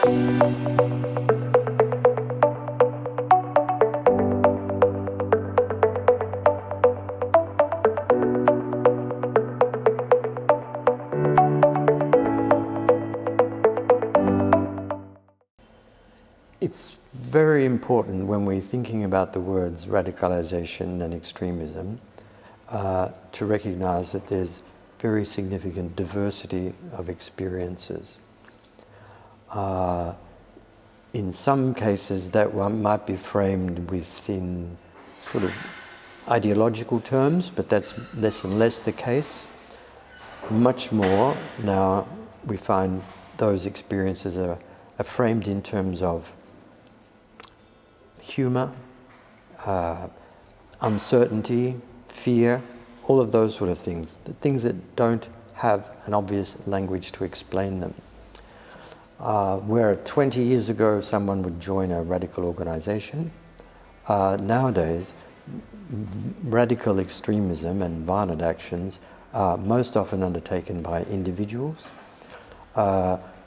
It's very important when we're thinking about the words radicalisation and extremism to recognise that there's very significant diversity of experiences. In some cases that one might be framed within sort of ideological terms, but that's less and less the case. Much more now we find those experiences are framed in terms of humour, uncertainty, fear, all of those sort of things, the things that don't have an obvious language to explain them. Where 20 years ago someone would join a radical organisation, nowadays radical extremism and violent actions are most often undertaken by individuals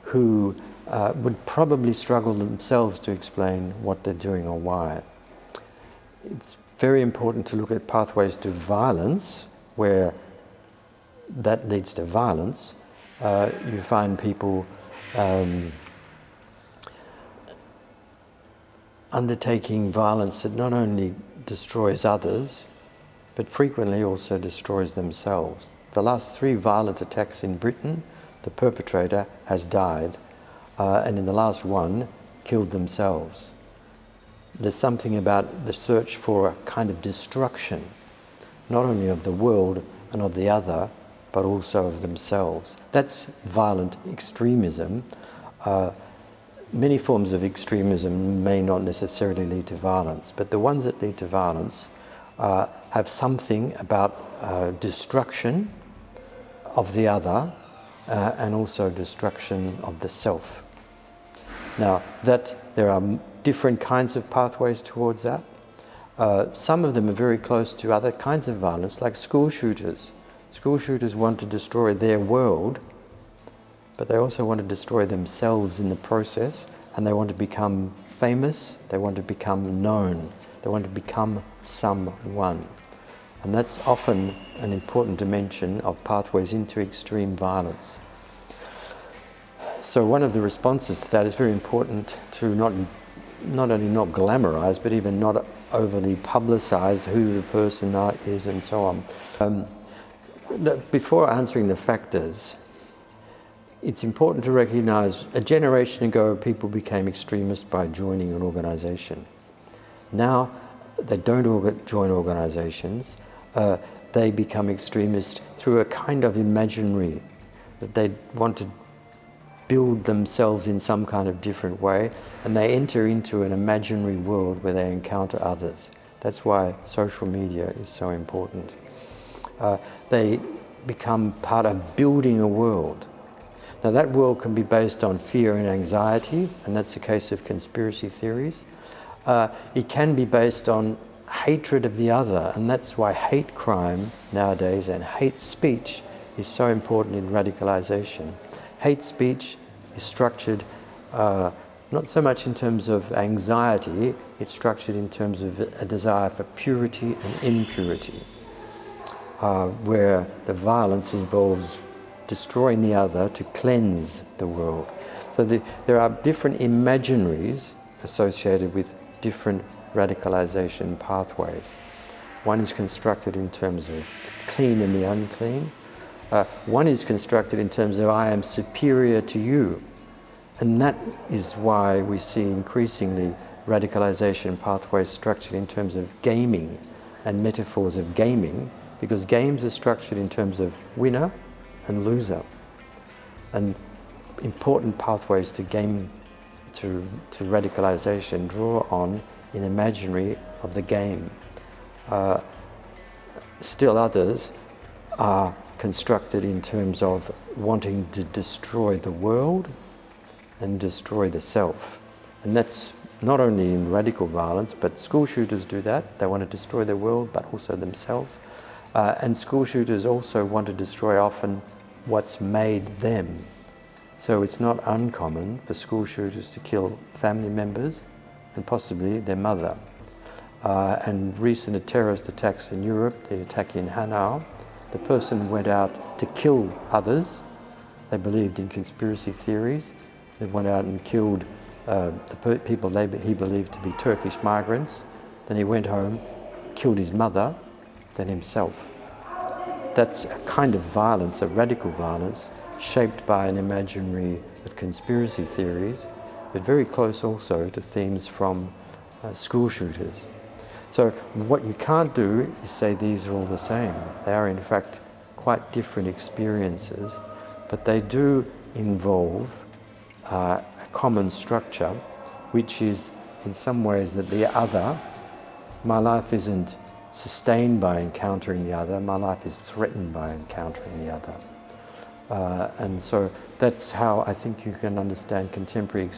who would probably struggle themselves to explain what they're doing or why. It's very important to look at pathways to violence, where that leads to violence. You find people undertaking violence that not only destroys others, but frequently also destroys themselves. The last 3 violent attacks in Britain, the perpetrator has died, and in the last one, killed themselves. There's something about the search for a kind of destruction, not only of the world and of the other, but also of themselves. That's violent extremism. Many forms of extremism may not necessarily lead to violence, but the ones that lead to violence have something about destruction of the other and also destruction of the self. Now, that there are different kinds of pathways towards that. Some of them are very close to other kinds of violence, like school shooters. School shooters want to destroy their world, but they also want to destroy themselves in the process, and they want to become famous, they want to become known, they want to become someone. And that's often an important dimension of pathways into extreme violence. So one of the responses to that is very important to not only not glamorise, but even not overly publicise who the person is and so on. Before answering the factors, it's important to recognise a generation ago people became extremists by joining an organisation. Now they don't join organisations, they become extremists through a kind of imaginary, that they want to build themselves in some kind of different way, and they enter into an imaginary world where they encounter others. That's why social media is so important. They become part of building a world. Now that world can be based on fear and anxiety, and that's the case of conspiracy theories. It can be based on hatred of the other, and that's why hate crime nowadays and hate speech is so important in radicalisation. Hate speech is structured not so much in terms of anxiety, it's structured in terms of a desire for purity and impurity, where the violence involves destroying the other to cleanse the world. So there are different imaginaries associated with different radicalisation pathways. One is constructed in terms of the clean and the unclean. One is constructed in terms of I am superior to you. And that is why we see increasingly radicalisation pathways structured in terms of gaming and metaphors of gaming, because games are structured in terms of winner and loser. And important pathways to radicalisation draw on an imaginary of the game. Still others are constructed in terms of wanting to destroy the world and destroy the self. And that's not only in radical violence, but school shooters do that. They want to destroy the world, but also themselves. And school shooters also want to destroy often what's made them. So it's not uncommon for school shooters to kill family members and possibly their mother. And recent terrorist attacks in Europe, the attack in Hanau, the person went out to kill others. They believed in conspiracy theories. They went out and killed the people he believed to be Turkish migrants. Then he went home, killed his mother, then himself. That's a kind of violence, a radical violence, shaped by an imaginary of conspiracy theories, but very close also to themes from school shooters. So what you can't do is say these are all the same. They are in fact quite different experiences, but they do involve a common structure, which is in some ways that the other, my life isn't sustained by encountering the other, my life is threatened by encountering the other. And so that's how I think you can understand contemporary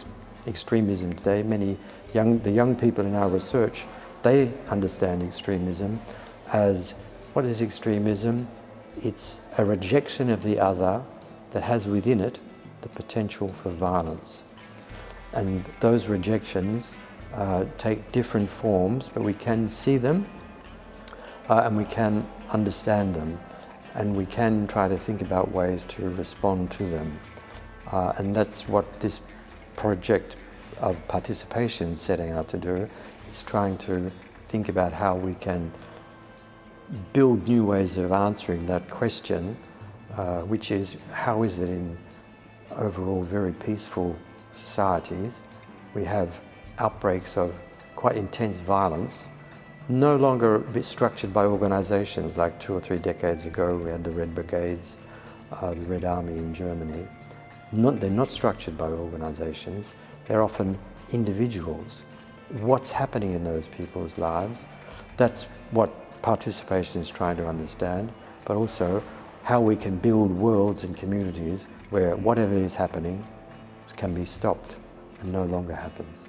extremism today. The young people in our research, they understand extremism as, what is extremism? It's a rejection of the other that has within it the potential for violence. And those rejections take different forms, but we can see them and we can understand them, and we can try to think about ways to respond to them. And that's what this project of participation is setting out to do. It's trying to think about how we can build new ways of answering that question, which is, how is it in overall very peaceful societies we have outbreaks of quite intense violence, no longer a bit structured by organizations like 2 or 3 decades ago we had the Red Brigades, the Red Army in Germany. They're not structured by organizations, they're often individuals. What's happening in those people's lives? That's what participation is trying to understand, but also how we can build worlds and communities where whatever is happening can be stopped and no longer happens.